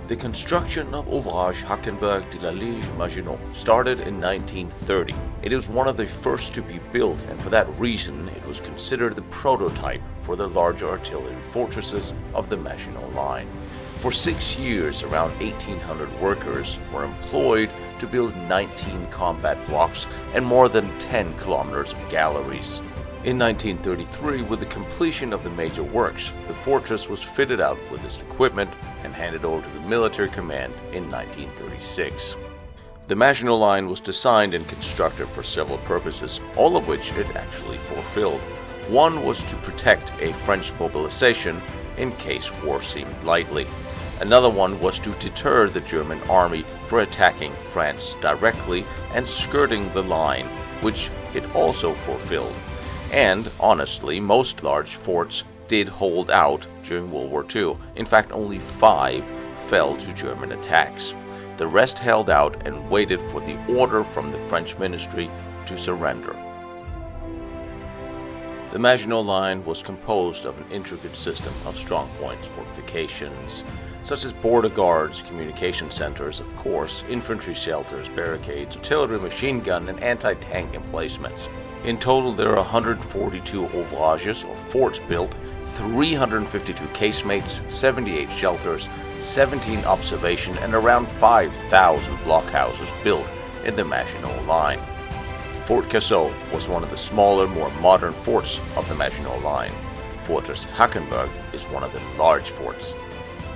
The construction of Ouvrage Hackenberg de la Ligue Maginot started in 1930. It was one of the first to be built, and for that reason it was considered the prototype for the larger artillery fortresses of the Maginot Line. For 6 years, around 1,800 workers were employed to build 19 combat blocks and more than 10 kilometers of galleries. In 1933, with the completion of the major works, the fortress was fitted out with its equipment and handed over to the military command in 1936. The Maginot Line was designed and constructed for several purposes, all of which it actually fulfilled. One was to protect a French mobilization in case war seemed likely. Another one was to deter the German army from attacking France directly and skirting the line, which it also fulfilled. And, honestly, most large forts did hold out during World War II. In fact, only 5 fell to German attacks. The rest held out and waited for the order from the French ministry to surrender. The Maginot Line was composed of an intricate system of strong points, fortifications, such as border guards, communication centers, of course, infantry shelters, barricades, artillery, machine gun, and anti-tank emplacements. In total, there are 142 ouvrages, or forts, built, 352 casemates, 78 shelters, 17 observation, and around 5,000 blockhouses built in the Maginot Line. Fort Cassel was one of the smaller, more modern forts of the Maginot Line. Fortress Hackenberg is one of the large forts.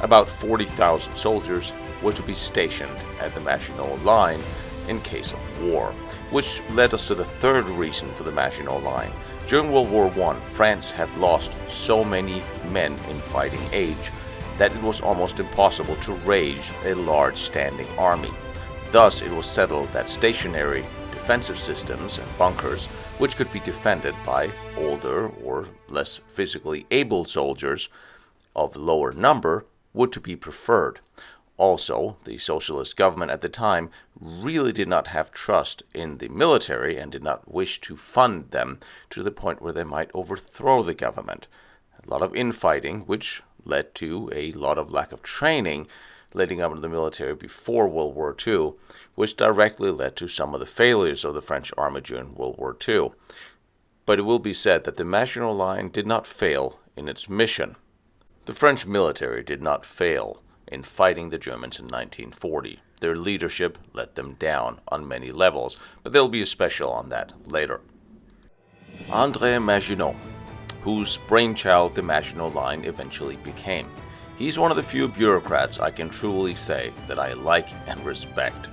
About 40,000 soldiers were to be stationed at the Maginot Line in case of war, which led us to the third reason for the Maginot Line. During World War I, France had lost so many men in fighting age that it was almost impossible to raise a large standing army. Thus, it was settled that stationary defensive systems and bunkers, which could be defended by older or less physically able soldiers of lower number, would to be preferred. Also, the socialist government at the time really did not have trust in the military and did not wish to fund them to the point where they might overthrow the government. A lot of infighting, which led to a lot of lack of training leading up into the military before World War II, which directly led to some of the failures of the French army during World War II. But it will be said that the Maginot Line did not fail in its mission. The French military did not fail in fighting the Germans in 1940. Their leadership let them down on many levels, but there'll be a special on that later. André Maginot, whose brainchild the Maginot Line eventually became. He's one of the few bureaucrats I can truly say that I like and respect.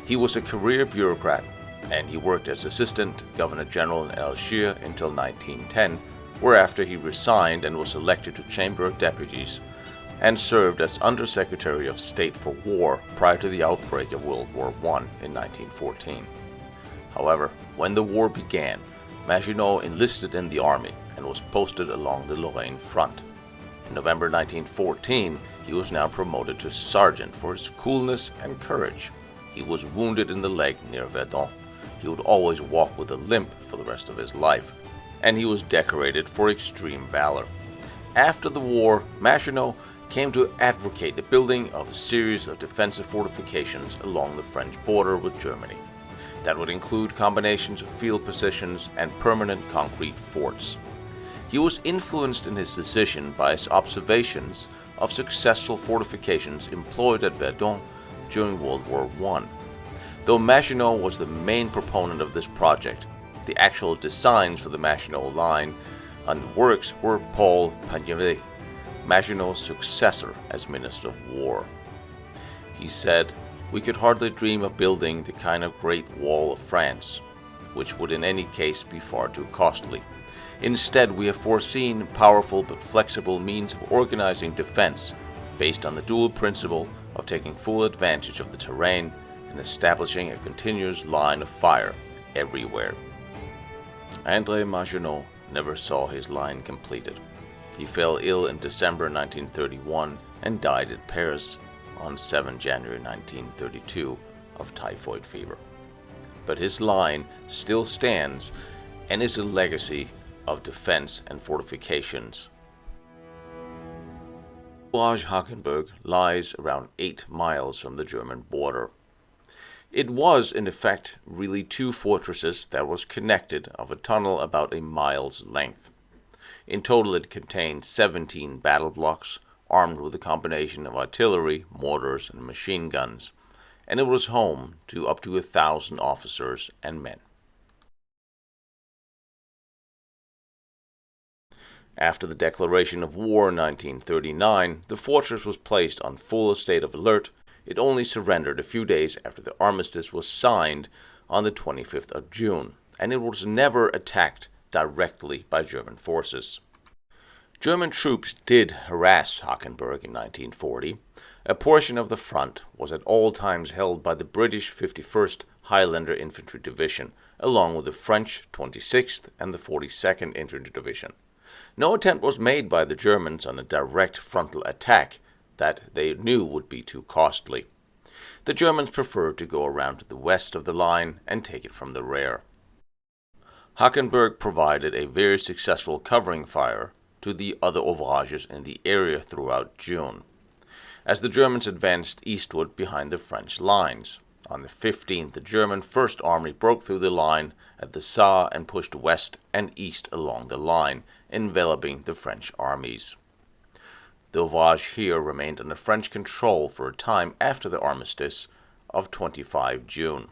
He was a career bureaucrat, and he worked as Assistant Governor General in Algiers until 1910, whereafter he resigned and was elected to Chamber of Deputies, and served as Undersecretary of State for War prior to the outbreak of World War I in 1914. However, when the war began, Maginot enlisted in the army and was posted along the Lorraine front. In November 1914, he was now promoted to sergeant for his coolness and courage. He was wounded in the leg near Verdun. He would always walk with a limp for the rest of his life, and he was decorated for extreme valor. After the war, Maginot came to advocate the building of a series of defensive fortifications along the French border with Germany. That would include combinations of field positions and permanent concrete forts. He was influenced in his decision by his observations of successful fortifications employed at Verdun during World War I. Though Maginot was the main proponent of this project, the actual designs for the Maginot Line and the works were Paul Pagneret, Maginot's successor as Minister of War. He said, "We could hardly dream of building the kind of Great Wall of France, which would in any case be far too costly. Instead, we have foreseen powerful but flexible means of organizing defense based on the dual principle of taking full advantage of the terrain and establishing a continuous line of fire everywhere." André Maginot never saw his line completed. He fell ill in December 1931 and died in Paris on 7 January 1932 of typhoid fever. But his line still stands and is a legacy of defense and fortifications Ouvrage Hackenberg lies around 8 miles from the German border. It was, in effect, really two fortresses that was connected of a tunnel about a mile's length. In total it contained 17 battle blocks, armed with a combination of artillery, mortars, and machine guns, and it was home to up to 1,000 officers and men. After the declaration of war in 1939, the fortress was placed on full state of alert. It only surrendered a few days after the armistice was signed on the 25th of June, and it was never attacked directly by German forces. German troops did harass Hackenberg in 1940. A portion of the front was at all times held by the British 51st Highlander Infantry Division, along with the French 26th and the 42nd Infantry Division. No attempt was made by the Germans on a direct frontal attack that they knew would be too costly. The Germans preferred to go around to the west of the line and take it from the rear. Hackenberg provided a very successful covering fire to the other ouvrages in the area throughout June, as the Germans advanced eastward behind the French lines. On the 15th, the German First Army broke through the line at the Saar and pushed west and east along the line, enveloping the French armies. The ouvrage here remained under French control for a time after the armistice of 25 June.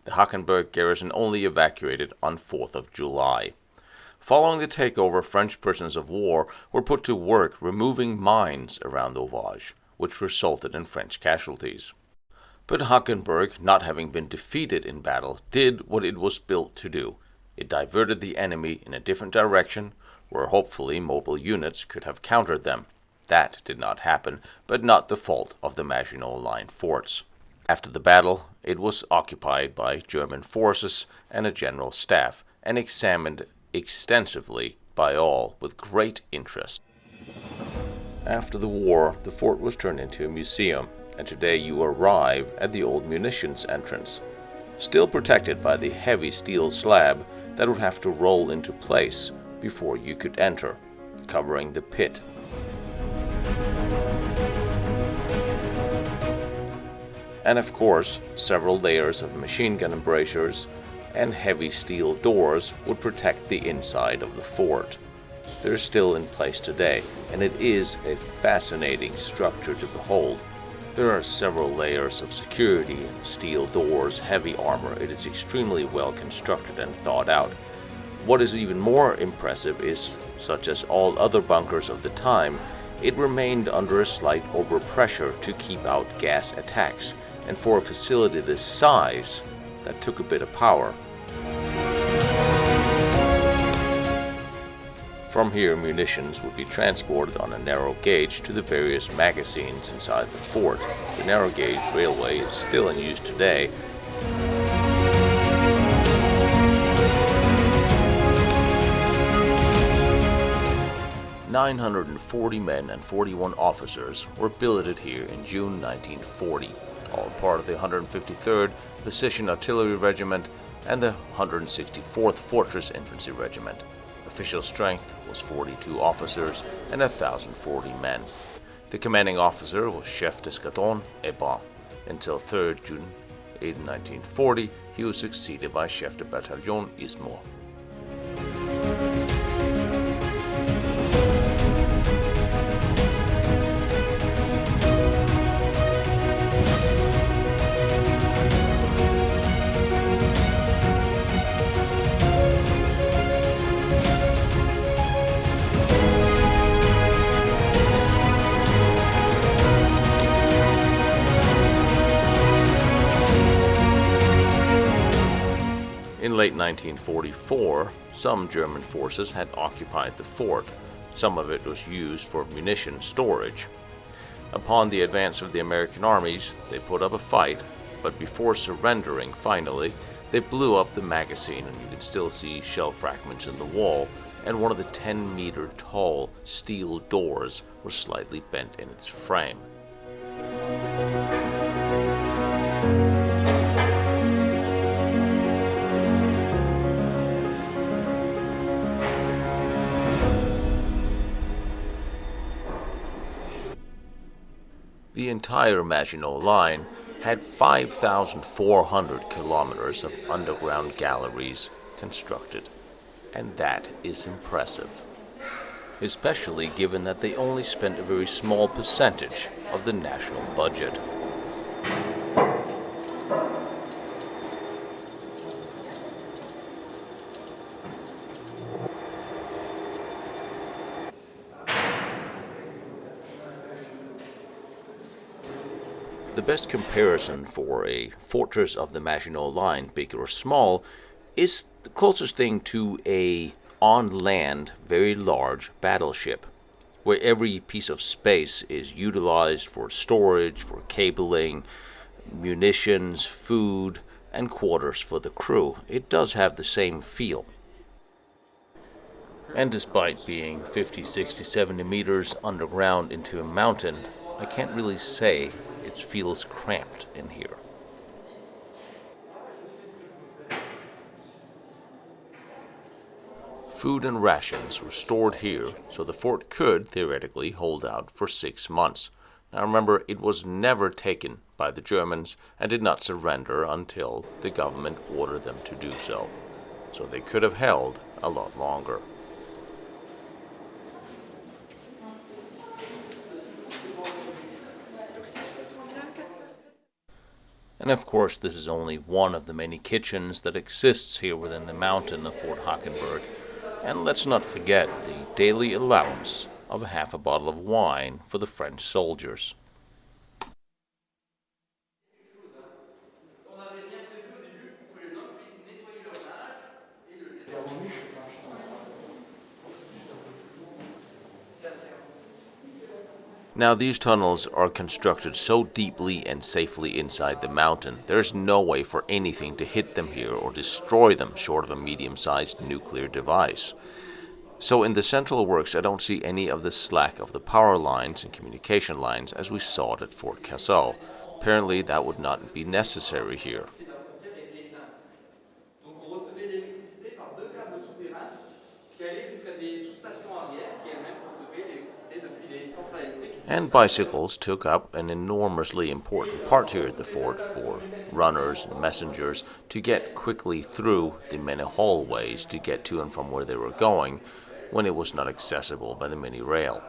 The Hackenberg garrison only evacuated on 4th of July. Following the takeover, French prisoners of war were put to work removing mines around the ouvrage, which resulted in French casualties. But Hackenberg, not having been defeated in battle, did what it was built to do. It diverted the enemy in a different direction, where hopefully mobile units could have countered them. That did not happen, but not the fault of the Maginot Line forts. After the battle, it was occupied by German forces and a general staff, and examined extensively by all with great interest. After the war, the fort was turned into a museum, and today you arrive at the old munitions entrance, still protected by the heavy steel slab that would have to roll into place before you could enter, covering the pit. And of course, several layers of machine gun embrasures and heavy steel doors would protect the inside of the fort. They're still in place today, and it is a fascinating structure to behold. There are several layers of security, steel doors, heavy armor. It is extremely well constructed and thought out. What is even more impressive is, such as all other bunkers of the time, it remained under a slight overpressure to keep out gas attacks, and for a facility this size, that took a bit of power. From here, munitions would be transported on a narrow gauge to the various magazines inside the fort. The narrow gauge railway is still in use today. "940 men and 41 officers were billeted here in June 1940, all part of the 153rd Precision Artillery Regiment and the 164th Fortress Infantry Regiment. Official strength was 42 officers and 1,040 men. The commanding officer was Chef d'Escadron Ebon. Until 3rd June 1940, he was succeeded by Chef de Bataillon Ismour. In late 1944, some German forces had occupied the fort. Some of it was used for munition storage. Upon the advance of the American armies, they put up a fight, but before surrendering finally, they blew up the magazine, and you can still see shell fragments in the wall, and one of the 10-meter tall steel doors was slightly bent in its frame. The entire Maginot Line had 5,400 kilometers of underground galleries constructed, and that is impressive, especially given that they only spent a very small percentage of the national budget. The best comparison for a fortress of the Maginot Line, big or small, is the closest thing to a on-land, very large battleship, where every piece of space is utilized for storage, for cabling, munitions, food, and quarters for the crew. It does have the same feel. And despite being 50, 60, 70 meters underground into a mountain, I can't really say it feels cramped in here. Food and rations were stored here, so the fort could, theoretically, hold out for 6 months. Now remember, it was never taken by the Germans and did not surrender until the government ordered them to do so. So they could have held a lot longer. And of course, this is only one of the many kitchens that exists here within the mountain of Fort Hackenberg. And let's not forget the daily allowance of half a bottle of wine for the French soldiers. Now, these tunnels are constructed so deeply and safely inside the mountain, there's no way for anything to hit them here or destroy them short of a medium-sized nuclear device. So in the central works, I don't see any of the slack of the power lines and communication lines as we saw it at Fort Cassel. Apparently, that would not be necessary here. And bicycles took up an enormously important part here at the fort for runners and messengers to get quickly through the many hallways to get to and from where they were going when it was not accessible by the mini rail.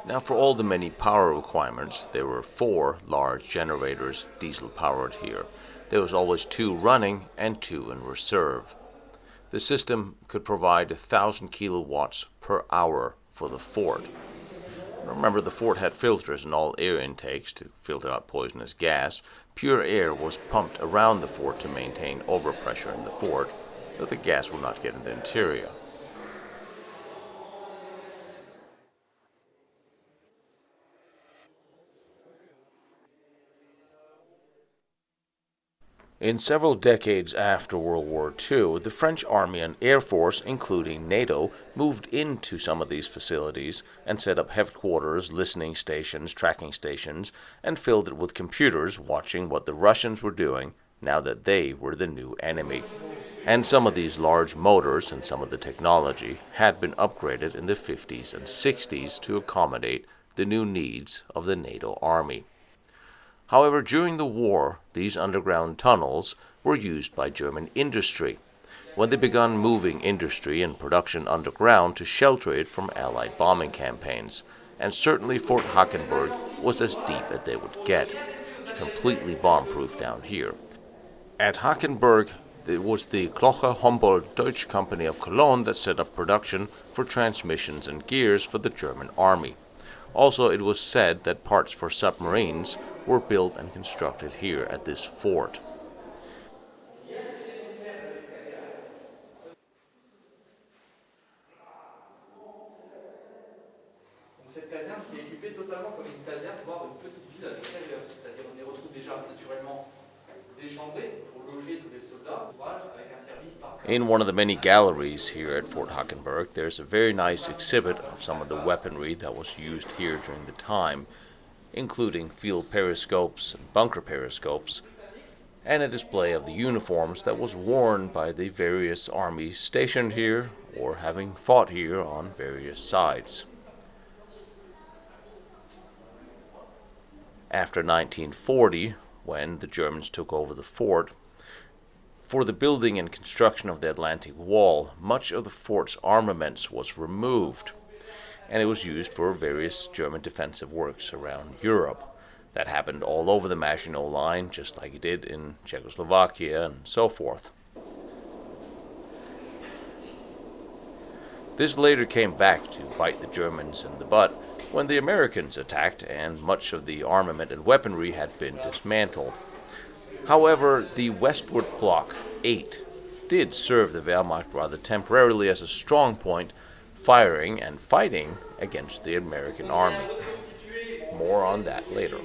Now, for all the many power requirements, there were 4 large generators, diesel-powered here. There was always 2 running and 2 in reserve. The system could provide 1,000 kilowatts per hour for the fort. Remember, the fort had filters in all air intakes to filter out poisonous gas. Pure air was pumped around the fort to maintain overpressure in the fort, so the gas would not get in the interior. In several decades after World War II, the French Army and Air Force, including NATO, moved into some of these facilities and set up headquarters, listening stations, tracking stations, and filled it with computers watching what the Russians were doing now that they were the new enemy. And some of these large motors and some of the technology had been upgraded in the 50s and 60s to accommodate the new needs of the NATO Army. However, during the war, these underground tunnels were used by German industry when they began moving industry and production underground to shelter it from Allied bombing campaigns. And certainly Fort Hackenberg was as deep as they would get. It's completely bomb-proof down here. At Hackenberg, it was the Kloche Humboldt Deutsch Company of Cologne that set up production for transmissions and gears for the German army. Also, it was said that parts for submarines were built and constructed here at this fort. Cette caserne qui est équipée totalement comme une caserne, voire une petite ville à l'extérieur, c'est-à-dire on y retrouve déjà naturellement des chambrées pour loger tous les soldats, avec un service par. In one of the many galleries here at Fort Hackenberg, there's a very nice exhibit of some of the weaponry that was used here during the time, including field periscopes and bunker periscopes. and a display of the uniforms that was worn by the various armies stationed here or having fought here on various sides. After 1940, when the Germans took over the fort, for the building and construction of the Atlantic Wall, much of the fort's armaments was removed, and it was used for various German defensive works around Europe. That happened all over the Maginot Line, just like it did in Czechoslovakia and so forth. This later came back to bite the Germans in the butt when the Americans attacked and much of the armament and weaponry had been dismantled. However, the Westward Bloc 8 did serve the Wehrmacht rather temporarily as a strong point, firing and fighting against the American army. More on that later.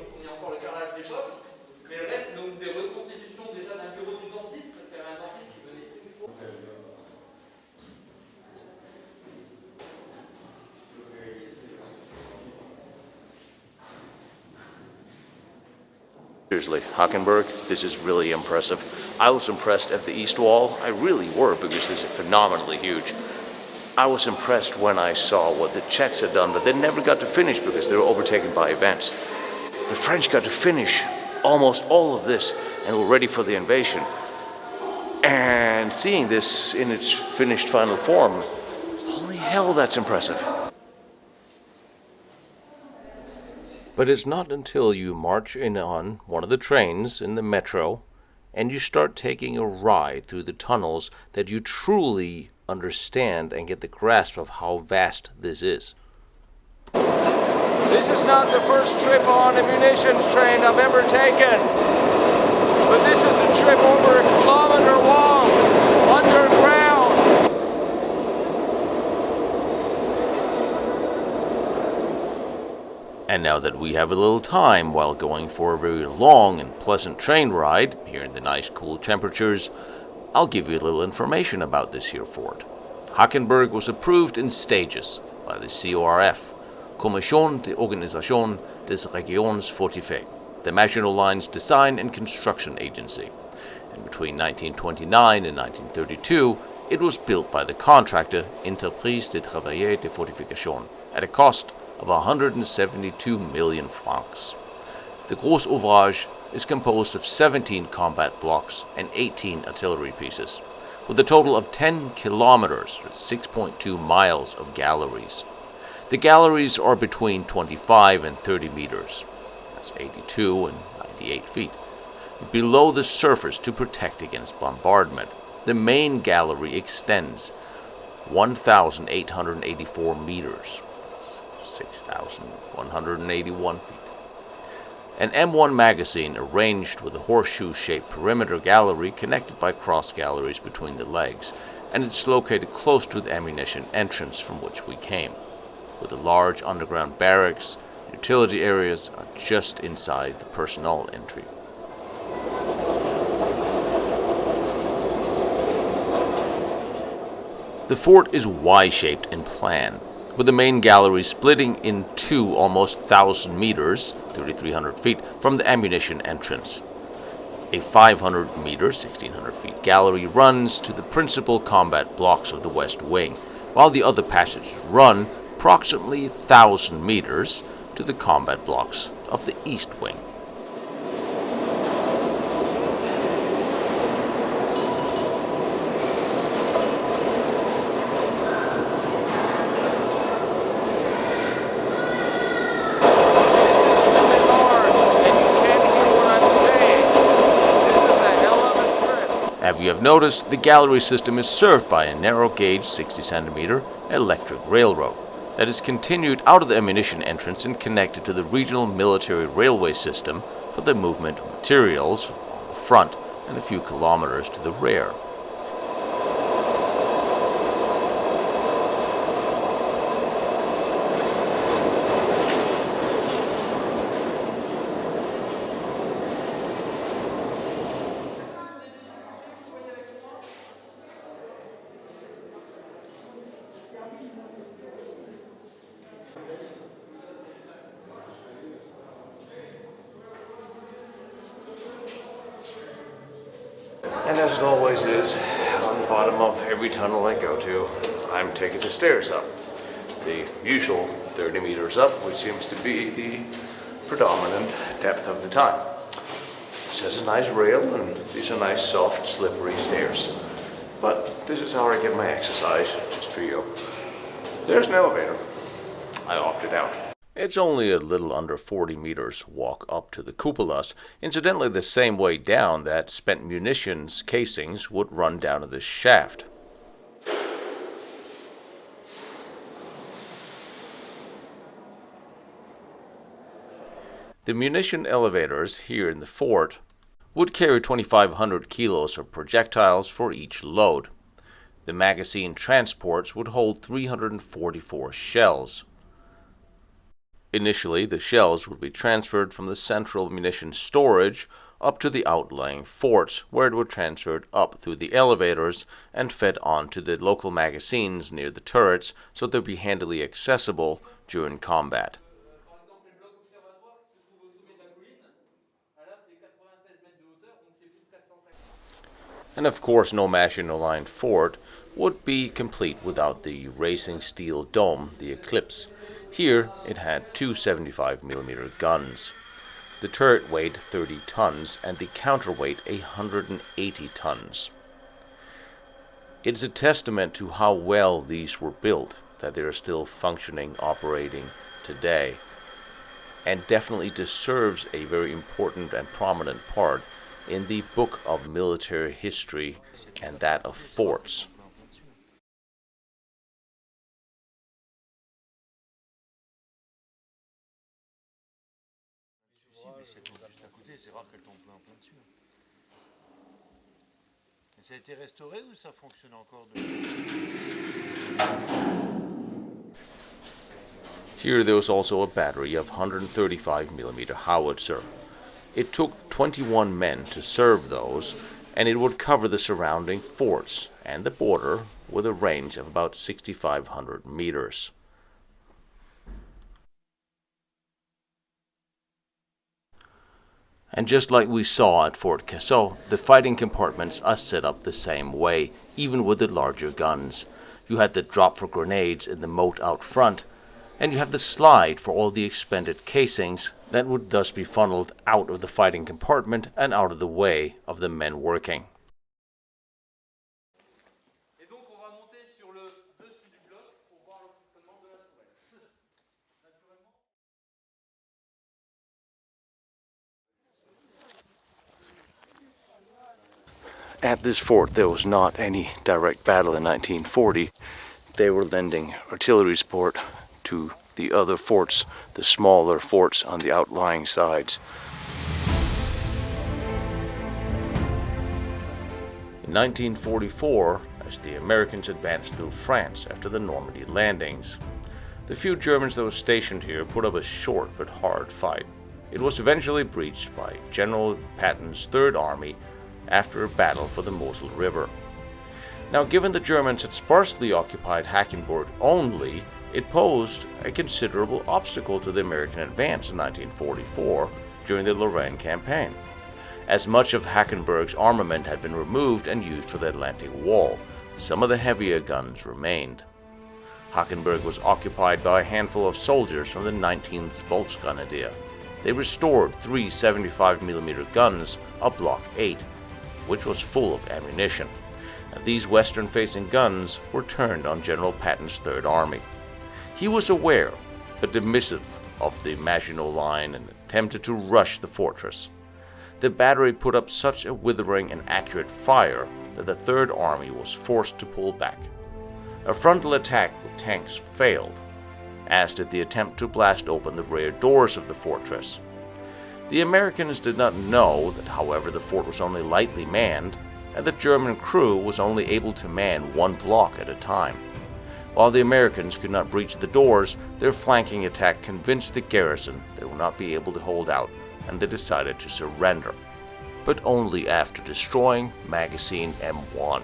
Seriously, Hackenberg, this is really impressive. I was impressed at the East Wall. I really were, because this is phenomenally huge. I was impressed when I saw what the Czechs had done, but they never got to finish because they were overtaken by events. The French got to finish almost all of this and were ready for the invasion. And seeing this in its finished final form, holy hell, that's impressive. But it's not until you march in on one of the trains in the metro and you start taking a ride through the tunnels that you truly understand and get the grasp of how vast this is. This is not the first trip on a munitions train I've ever taken, but this is a trip over 1 kilometer long, underground. And now that we have a little time while going for a very long and pleasant train ride, here in the nice cool temperatures, I'll give you a little information about this here fort. Hackenberg was approved in stages by the CORF, Commission d'Organisation des Régions Fortifiées, the Maginot Line's design and construction agency. And between 1929 and 1932, it was built by the contractor Entreprise des Travailleurs de Fortification at a cost of 172 million francs. The Gros Ouvrage is composed of 17 combat blocks and 18 artillery pieces, with a total of 10 kilometers, 6.2 miles of galleries. The galleries are between 25 and 30 meters, that's 82 and 98 feet, below the surface to protect against bombardment. The main gallery extends 1,884 meters, 6,181 feet. An M1 magazine arranged with a horseshoe-shaped perimeter gallery connected by cross galleries between the legs, and it's located close to the ammunition entrance from which we came, with the large underground barracks. Utility areas are just inside the personnel entry. The fort is Y-shaped in plan, with the main gallery splitting in two almost 1,000 meters, 3,300 feet, from the ammunition entrance. A 500 meter, 1,600 feet gallery runs to the principal combat blocks of the west wing, while the other passages run approximately 1,000 meters to the combat blocks of the east wing. As you have noticed, the gallery system is served by a narrow-gauge 60-centimeter electric railroad that is continued out of the ammunition entrance and connected to the regional military railway system for the movement of materials on the front and a few kilometers to the rear. And as it always is, on the bottom of every tunnel I go to, I'm taking the stairs up. The usual 30 meters up, which seems to be the predominant depth of the time. This has a nice rail and these are nice, soft, slippery stairs. But this is how I get my exercise, just for you. There's an elevator. I opted out. It's only a little under 40 meters walk up to the cupolas, incidentally the same way down that spent munitions casings would run down to this shaft. The munition elevators here in the fort would carry 2,500 kilos of projectiles for each load. The magazine transports would hold 344 shells. Initially, the shells would be transferred from the central munition storage up to the outlying forts, where it would transferred up through the elevators and fed on to the local magazines near the turrets so they'd be handily accessible during combat. And of course, no Maginot Line fort would be complete without the racing steel dome, the Eclipse. Here, it had two 75mm guns. The turret weighed 30 tons and the counterweight 180 tons. It is a testament to how well these were built that they are still functioning, operating today, and definitely deserves a very important and prominent part in the book of military history and that of forts. Ça a été restauré ou ça fonctionne encore? Here there was also a battery of 135mm howitzer. It took 21 men to serve those, and it would cover the surrounding forts and the border with a range of about 6,500 meters. And just like we saw at Fort Cassel, the fighting compartments are set up the same way, even with the larger guns. You had the drop for grenades in the moat out front, and you have the slide for all the expended casings that would thus be funneled out of the fighting compartment and out of the way of the men working. At this fort there was not any direct battle in 1940. They were lending artillery support to the other forts, the smaller forts on the outlying sides. In 1944, as the Americans advanced through France after the Normandy landings, the few Germans that were stationed here put up a short but hard fight. It was eventually breached by General Patton's Third Army after a battle for the Moselle River. Now, given the Germans had sparsely occupied Hackenberg only, it posed a considerable obstacle to the American advance in 1944 during the Lorraine campaign, as much of Hackenberg's armament had been removed and used for the Atlantic Wall. Some of the heavier guns remained. Hackenberg was occupied by a handful of soldiers from the 19th Volksgrenadier. They restored three 75mm guns of Block 8, which was full of ammunition. Now, these western-facing guns were turned on General Patton's Third Army. He was aware, but dismissive of the Maginot Line and attempted to rush the fortress. The battery put up such a withering and accurate fire that the Third Army was forced to pull back. A frontal attack with tanks failed, as did the attempt to blast open the rear doors of the fortress. The Americans did not know that, however, the fort was only lightly manned, and the German crew was only able to man one block at a time. While the Americans could not breach the doors, their flanking attack convinced the garrison they would not be able to hold out, and they decided to surrender, but only after destroying Magazine M1.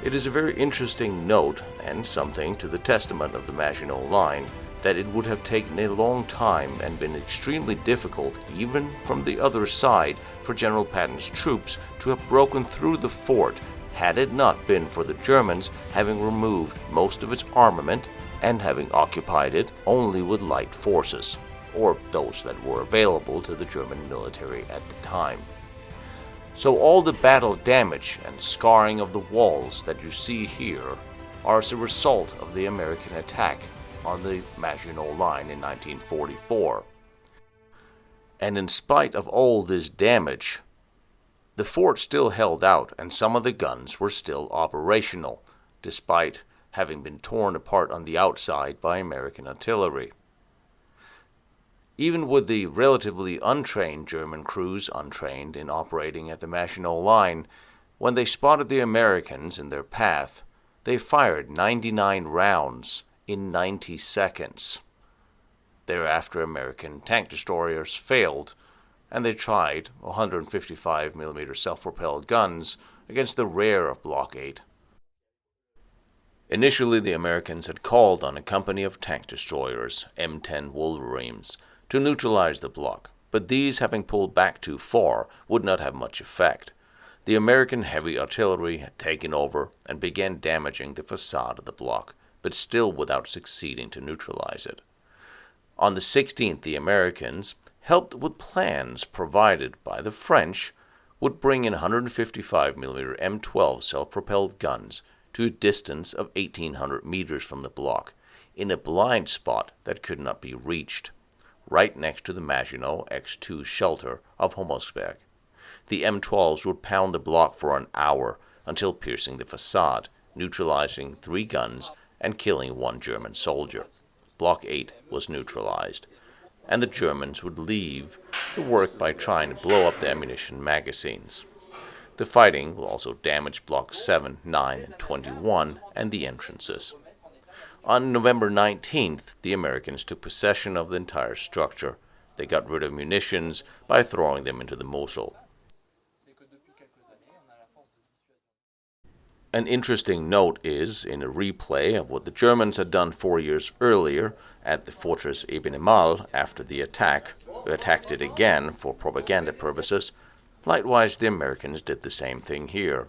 It is a very interesting note, and something to the testament of the Maginot Line, that it would have taken a long time and been extremely difficult, even from the other side, for General Patton's troops to have broken through the fort had it not been for the Germans having removed most of its armament and having occupied it only with light forces, or those that were available to the German military at the time. So all the battle damage and scarring of the walls that you see here are as a result of the American attack on the Maginot Line in 1944. And in spite of all this damage, the fort still held out and some of the guns were still operational, despite having been torn apart on the outside by American artillery. Even with the relatively untrained German crews untrained in operating at the Maginot Line, when they spotted the Americans in their path, they fired 99 rounds in 90 seconds. Thereafter, American tank destroyers failed, and they tried 155mm self-propelled guns against the rear of Block 8. Initially, the Americans had called on a company of tank destroyers, M10 Wolverines, to neutralize the block, but these, having pulled back too far, would not have much effect. The American heavy artillery had taken over and began damaging the facade of the block, but still without succeeding to neutralize it. On the 16th, the Americans, helped with plans provided by the French, would bring in 155mm M12 self-propelled guns to a distance of 1,800 meters from the block, in a blind spot that could not be reached, right next to the Maginot X2 shelter of Homosberg. The M12s would pound the block for an hour until piercing the facade, neutralizing 3 guns and killing 1 German soldier. Block 8 was neutralized, and the Germans would leave the work by trying to blow up the ammunition magazines. The fighting will also damage Blocks 7, 9, and 21 and the entrances. On November 19th, the Americans took possession of the entire structure. They got rid of munitions by throwing them into the Mosel. An interesting note is, in a replay of what the Germans had done 4 years earlier at the fortress Ebenemal after the attack, they attacked it again for propaganda purposes. Likewise, the Americans did the same thing here.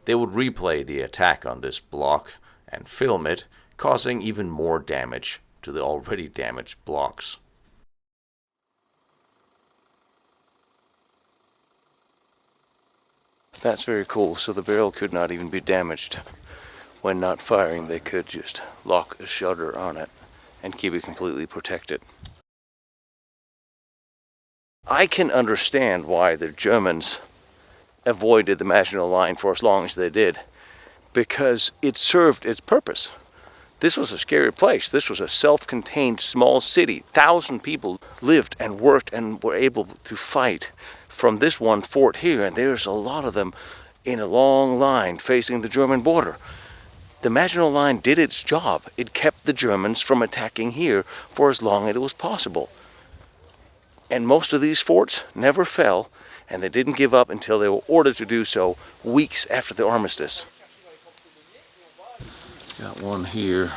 They would replay the attack on this block and film it, causing even more damage to the already damaged blocks. That's very cool. So the barrel could not even be damaged. When not firing, they could just lock a shutter on it and keep it completely protected. I can understand why the Germans avoided the Maginot Line for as long as they did, because it served its purpose. This was a scary place. This was a self-contained small city. 1,000 people lived and worked and were able to fight from this one fort here, and there's a lot of them in a long line facing the German border. The Maginot Line did its job. It kept the Germans from attacking here for as long as it was possible. And most of these forts never fell, and they didn't give up until they were ordered to do so weeks after the armistice. Got one here,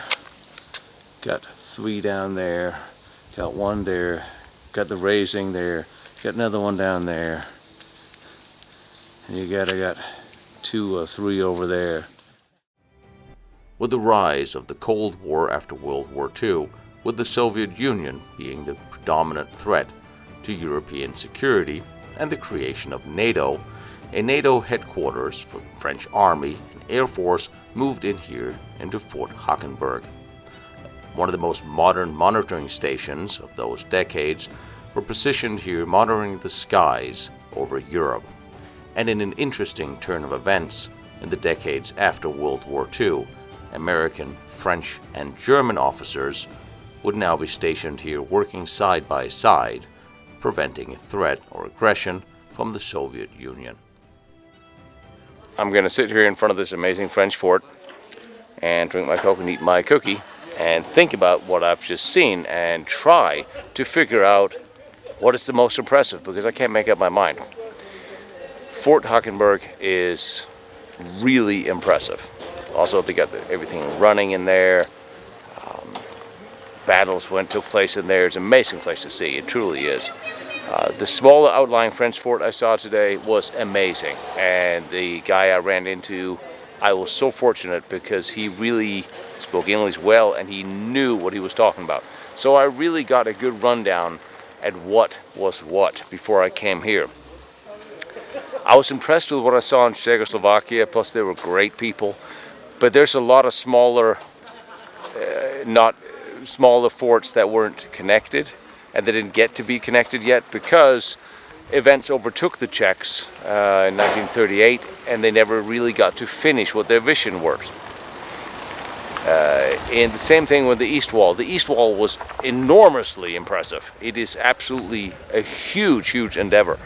got 3 down there, got 1 there, got the raising there, got another one down there, and I got 2 or 3 over there. With the rise of the Cold War after World War II, with the Soviet Union being the predominant threat to European security and the creation of NATO, a NATO headquarters for the French Army and Air Force moved in here into Fort Hackenberg. One of the most modern monitoring stations of those decades were positioned here monitoring the skies over Europe. And in an interesting turn of events, in the decades after World War II, American, French, and German officers would now be stationed here working side by side, preventing a threat or aggression from the Soviet Union. I'm going to sit here in front of this amazing French fort and drink my Coke and eat my cookie and think about what I've just seen and try to figure out what is the most impressive, because I can't make up my mind. Fort Hackenberg is really impressive. Also, they got everything running in there. battles took place in there. It's an amazing place to see. It truly is. The smaller outlying French fort I saw today was amazing, and the guy I ran into, I was so fortunate because he really spoke English well and he knew what he was talking about. So I really got a good rundown at what was what before I came here. I was impressed with what I saw in Czechoslovakia, plus they were great people, but there's a lot of smaller forts that weren't connected, and they didn't get to be connected yet because events overtook the Czechs in 1938, and they never really got to finish what their vision was. And the same thing with the East Wall. The East Wall was enormously impressive. It is absolutely a huge, huge endeavor.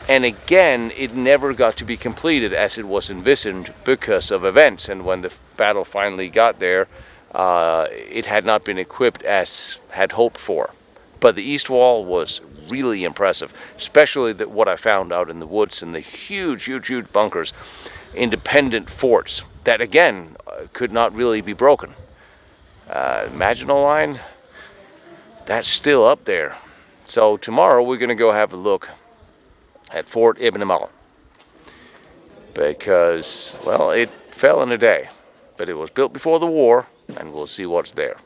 And again, it never got to be completed as it was envisioned because of events. And when the battle finally got there, it had not been equipped as had hoped for. But the East Wall was really impressive, especially what I found out in the woods and the huge, huge, huge bunkers, independent forts that, again, could not really be broken. Maginot Line, that's still up there. So tomorrow we're going to go have a look at Fort Ibn Amal because, well, it fell in a day, but it was built before the war, and we'll see what's there.